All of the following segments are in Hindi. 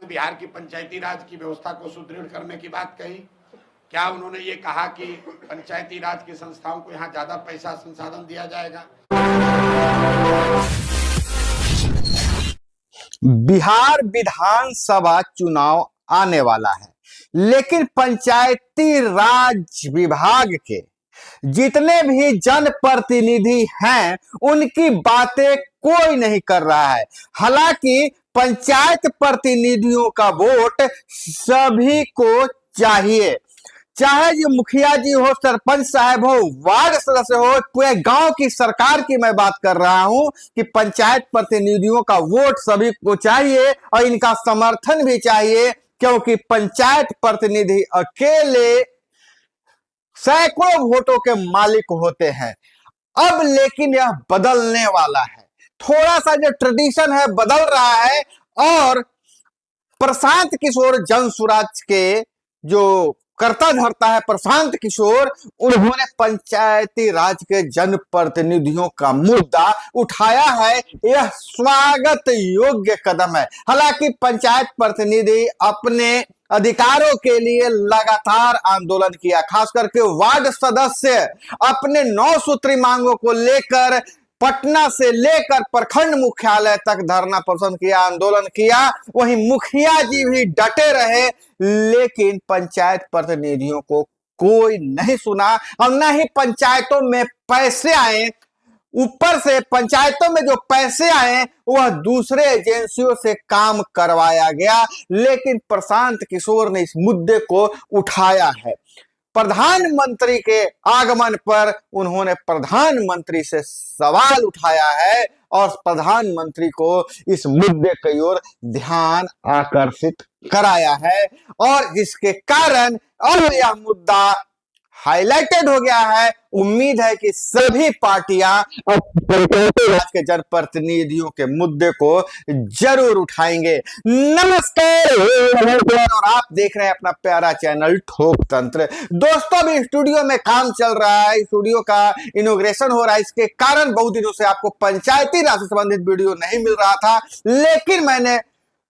बिहार की पंचायती राज की व्यवस्था को सुदृढ़ करने की बात कही। क्या उन्होंने ये कहा कि पंचायती राज की संस्थाओं को यहाँ ज्यादा पैसा संसाधन दिया जाएगा? बिहार विधानसभा चुनाव आने वाला है, लेकिन पंचायती राज विभाग के जितने भी जनप्रतिनिधि हैं उनकी बातें कोई नहीं कर रहा है। हालांकि पंचायत प्रतिनिधियों का वोट सभी को चाहिए, चाहे ये मुखिया जी हो, सरपंच साहब हो, वार्ड सदस्य हो, पूरे गांव की सरकार की मैं बात कर रहा हूं कि पंचायत प्रतिनिधियों का वोट सभी को चाहिए और इनका समर्थन भी चाहिए, क्योंकि पंचायत प्रतिनिधि अकेले सैकड़ों वोटों के मालिक होते हैं। अब लेकिन यह बदलने वाला है, थोड़ा सा जो ट्रेडिशन है बदल रहा है और प्रशांत किशोर जनसुराज के जो करता धरता है प्रशांत किशोर, उन्होंने पंचायती राज के जनप्रतिनिधियों का मुद्दा उठाया है। यह स्वागत योग्य कदम है। हालांकि पंचायत प्रतिनिधि अपने अधिकारों के लिए लगातार आंदोलन किया, खास करके वार्ड सदस्य अपने 9 सूत्री मांगों को लेकर पटना से लेकर प्रखंड मुख्यालय तक धरना प्रदर्शन किया, आंदोलन किया। वहीं मुखिया जी भी डटे रहे, लेकिन पंचायत प्रतिनिधियों को कोई नहीं सुना और न ही पंचायतों में पैसे आए। ऊपर से पंचायतों में जो पैसे आए वह दूसरे एजेंसियों से काम करवाया गया, लेकिन प्रशांत किशोर ने इस मुद्दे को उठाया है। प्रधानमंत्री के आगमन पर उन्होंने प्रधानमंत्री से सवाल उठाया है और प्रधानमंत्री को इस मुद्दे की ओर ध्यान आकर्षित कराया है, और जिसके कारण अब यह मुद्दा हाईलाइटेड हो गया है। उम्मीद है कि सभी पार्टियां पंचायती राज के जनप्रतिनिधियों के मुद्दे को जरूर उठाएंगे। नमस्कार, और आप देख रहे हैं अपना प्यारा चैनल ठोक तंत्र। दोस्तों, अभी स्टूडियो में काम चल रहा है, स्टूडियो का इनॉग्रेशन हो रहा है, इसके कारण बहुत दिनों से आपको पंचायती राज से संबंधित वीडियो नहीं मिल रहा था, लेकिन मैंने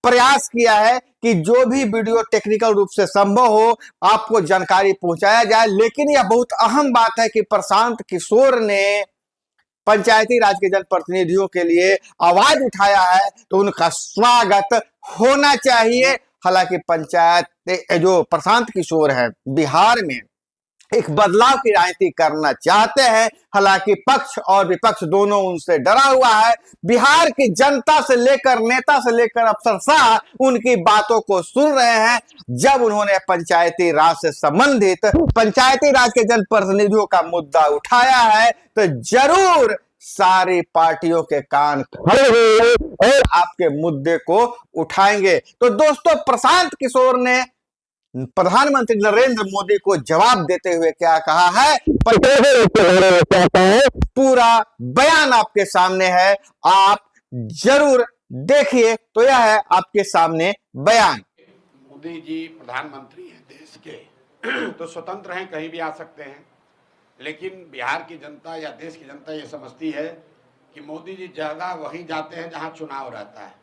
प्रयास किया है कि जो भी वीडियो टेक्निकल रूप से संभव हो आपको जानकारी पहुंचाया जाए। लेकिन यह बहुत अहम बात है कि प्रशांत किशोर ने पंचायती राज के जनप्रतिनिधियों के लिए आवाज उठाया है, तो उनका स्वागत होना चाहिए। हालांकि पंचायत जो प्रशांत किशोर है बिहार में एक बदलाव की राजनीति करना चाहते हैं। हालांकि पक्ष और विपक्ष दोनों उनसे डरा हुआ है। बिहार की जनता से लेकर नेता से लेकर अफसरशाह उनकी बातों को सुन रहे हैं। जब उन्होंने पंचायती राज से संबंधित पंचायती राज के जनप्रतिनिधियों का मुद्दा उठाया है, तो जरूर सारी पार्टियों के कान खड़े हुए और आपके मुद्दे को उठाएंगे। तो दोस्तों, प्रशांत किशोर ने प्रधानमंत्री नरेंद्र मोदी को जवाब देते हुए क्या कहा है, पूरा बयान आपके सामने है, आप जरूर देखिए। तो यह है आपके सामने बयान। मोदी जी प्रधानमंत्री हैं देश के तो स्वतंत्र हैं, कहीं भी आ सकते हैं। लेकिन बिहार की जनता या देश की जनता ये समझती है कि मोदी जी जगह वहीं जाते हैं जहां चुनाव रहता है।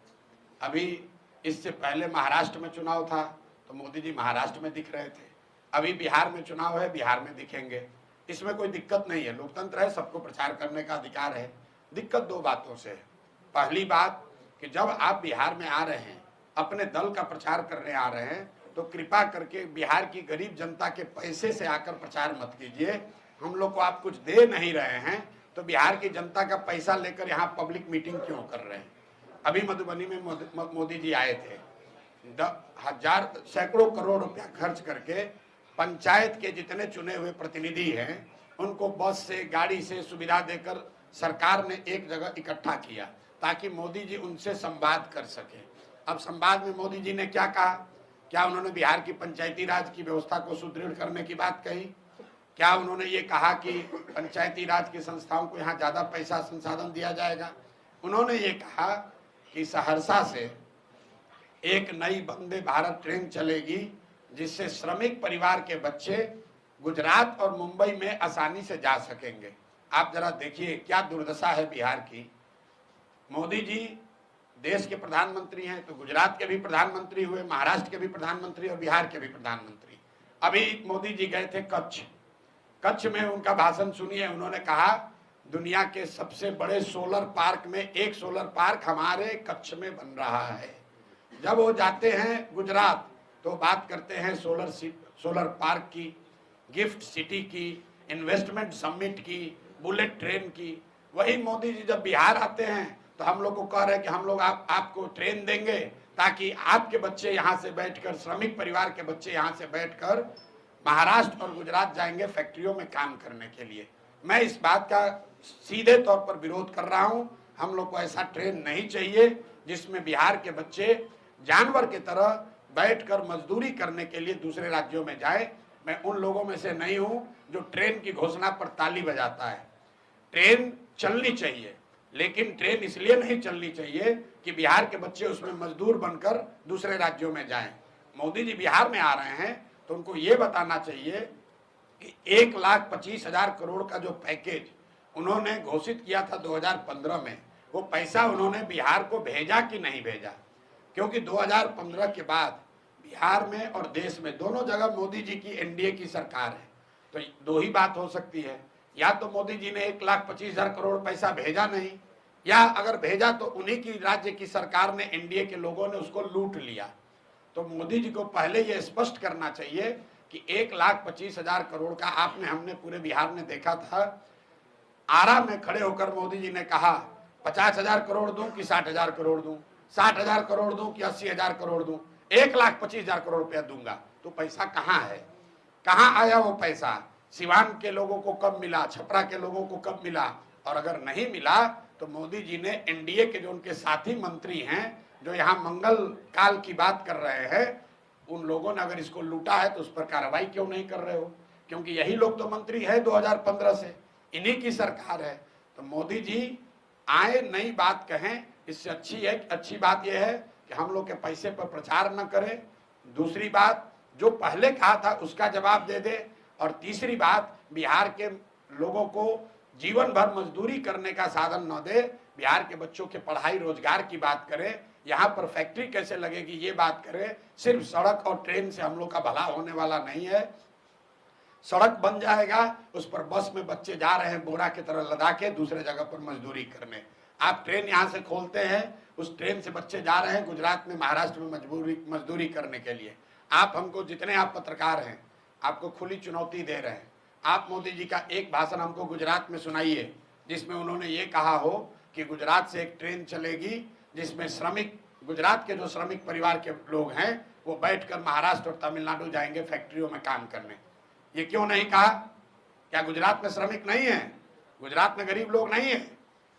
अभी इससे पहले महाराष्ट्र में चुनाव था तो मोदी जी महाराष्ट्र में दिख रहे थे। अभी बिहार में चुनाव है, बिहार में दिखेंगे। इसमें कोई दिक्कत नहीं है, लोकतंत्र है, सबको प्रचार करने का अधिकार है। दिक्कत 2 बातों से है। पहली बात कि जब आप बिहार में आ रहे हैं, अपने दल का प्रचार करने आ रहे हैं, तो कृपा करके बिहार की गरीब जनता के पैसे से आकर प्रचार मत कीजिए। हम लोग को आप कुछ दे नहीं रहे हैं, तो बिहार की जनता का पैसा लेकर यहाँ पब्लिक मीटिंग क्यों कर रहे हैं? अभी मधुबनी में मोदी जी आए थे, सैकड़ों करोड़ रुपया खर्च करके पंचायत के जितने चुने हुए प्रतिनिधि हैं उनको बस से, गाड़ी से सुविधा देकर सरकार ने एक जगह इकट्ठा किया ताकि मोदी जी उनसे संवाद कर सके। अब संवाद में मोदी जी ने क्या कहा? क्या उन्होंने बिहार की पंचायती राज की व्यवस्था को सुदृढ़ करने की बात कही? क्या उन्होंने ये कहा कि पंचायती राज की संस्थाओं को यहाँ ज्यादा पैसा संसाधन दिया जाएगा? उन्होंने ये कहा कि सहरसा से एक नई वंदे भारत ट्रेन चलेगी जिससे श्रमिक परिवार के बच्चे गुजरात और मुंबई में आसानी से जा सकेंगे। आप जरा देखिए क्या दुर्दशा है बिहार की। मोदी जी देश के प्रधानमंत्री हैं, तो गुजरात के भी प्रधानमंत्री हुए, महाराष्ट्र के भी प्रधानमंत्री और बिहार के भी प्रधानमंत्री। अभी मोदी जी गए थे कच्छ में उनका भाषण सुनिए। उन्होंने कहा दुनिया के सबसे बड़े सोलर पार्क में एक सोलर पार्क हमारे कच्छ में बन रहा है। जब वो जाते हैं गुजरात तो बात करते हैं सोलर पार्क की, गिफ्ट सिटी की, इन्वेस्टमेंट समिट की, बुलेट ट्रेन की। वही मोदी जी जब बिहार आते हैं तो हम लोग को कह रहे हैं कि हम लोग आपको ट्रेन देंगे ताकि आपके बच्चे यहाँ से बैठकर, श्रमिक परिवार के बच्चे यहाँ से बैठकर महाराष्ट्र और गुजरात जाएंगे फैक्ट्रियों में काम करने के लिए। मैं इस बात का सीधे तौर पर विरोध कर रहा हूँ। हम लोग को ऐसा ट्रेन नहीं चाहिए जिसमें बिहार के बच्चे जानवर की तरह बैठकर मजदूरी करने के लिए दूसरे राज्यों में जाए। मैं उन लोगों में से नहीं हूँ जो ट्रेन की घोषणा पर ताली बजाता है। ट्रेन चलनी चाहिए, लेकिन ट्रेन इसलिए नहीं चलनी चाहिए कि बिहार के बच्चे उसमें मजदूर बनकर दूसरे राज्यों में जाएं। मोदी जी बिहार में आ रहे हैं तो उनको ये बताना चाहिए कि 1,25,000 करोड़ का जो पैकेज उन्होंने घोषित किया था 2015 में, वो पैसा उन्होंने बिहार को भेजा कि नहीं भेजा। क्योंकि 2015 के बाद बिहार में और देश में दोनों जगह मोदी जी की एनडीए की सरकार है। तो दो ही बात हो सकती है, या तो मोदी जी ने 1,25,000 करोड़ पैसा भेजा नहीं, या अगर भेजा तो उन्हीं की राज्य की सरकार ने, एनडीए के लोगों ने उसको लूट लिया। तो मोदी जी को पहले ये स्पष्ट करना चाहिए कि 1,25,000 करोड़ का हमने पूरे बिहार में देखा था। आरा में खड़े होकर मोदी जी ने कहा 50,000 करोड़ दूं कि 60,000 करोड़ दूं, 60,000 करोड़ दूं कि 80,000 करोड़ दूं, 1,25,000 करोड़ रुपया दूंगा। तो पैसा कहाँ है, कहाँ आया वो पैसा? सिवान के लोगों को कब मिला, छपरा के लोगों को कब मिला? और अगर नहीं मिला तो मोदी जी ने एनडीए के जो उनके साथी मंत्री हैं, जो यहाँ मंगल काल की बात कर रहे हैं, उन लोगों ने अगर इसको लूटा है तो उस पर कार्रवाई क्यों नहीं कर रहे हो? क्योंकि यही लोग तो मंत्री है 2015 से, इन्हीं की सरकार है। तो मोदी जी आए, नई बात कहें, इससे अच्छी बात यह है कि हम लोग के पैसे पर प्रचार न करें। दूसरी बात, जो पहले कहा था उसका जवाब दे दे। और तीसरी बात, बिहार के लोगों को जीवन भर मजदूरी करने का साधन न दे, बिहार के बच्चों के पढ़ाई रोजगार की बात करें, यहाँ पर फैक्ट्री कैसे लगेगी ये बात करें। सिर्फ सड़क और ट्रेन से हम लोग का भला होने वाला नहीं है। सड़क बन जाएगा, उस पर बस में बच्चे जा रहे हैं बोरा की तरह लदा के दूसरे जगह पर मजदूरी करने। आप ट्रेन यहाँ से खोलते हैं, उस ट्रेन से बच्चे जा रहे हैं गुजरात में, महाराष्ट्र में मजदूरी करने के लिए। आप हमको, जितने आप पत्रकार हैं, आपको खुली चुनौती दे रहे हैं। आप मोदी जी का एक भाषण हमको गुजरात में सुनाइए जिसमें उन्होंने ये कहा हो कि गुजरात से एक ट्रेन चलेगी जिसमें गुजरात के जो श्रमिक परिवार के लोग हैं वो बैठकर महाराष्ट्र और तमिलनाडु जाएंगे फैक्ट्रियों में काम करने। ये क्यों नहीं कहा? क्या गुजरात में श्रमिक नहीं है? गुजरात में गरीब लोग नहीं है?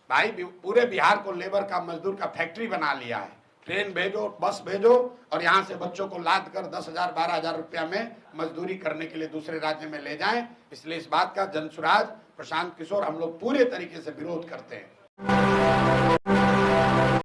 भाई, पूरे बिहार को लेबर का, मजदूर का फैक्ट्री बना लिया है। ट्रेन भेजो, बस भेजो और यहाँ से बच्चों को लाद कर 10,000 12,000 रुपया में मजदूरी करने के लिए दूसरे राज्य में ले जाएं। इसलिए इस बात का जनसुराज प्रशांत किशोर हम लोग पूरे तरीके से विरोध करते हैं।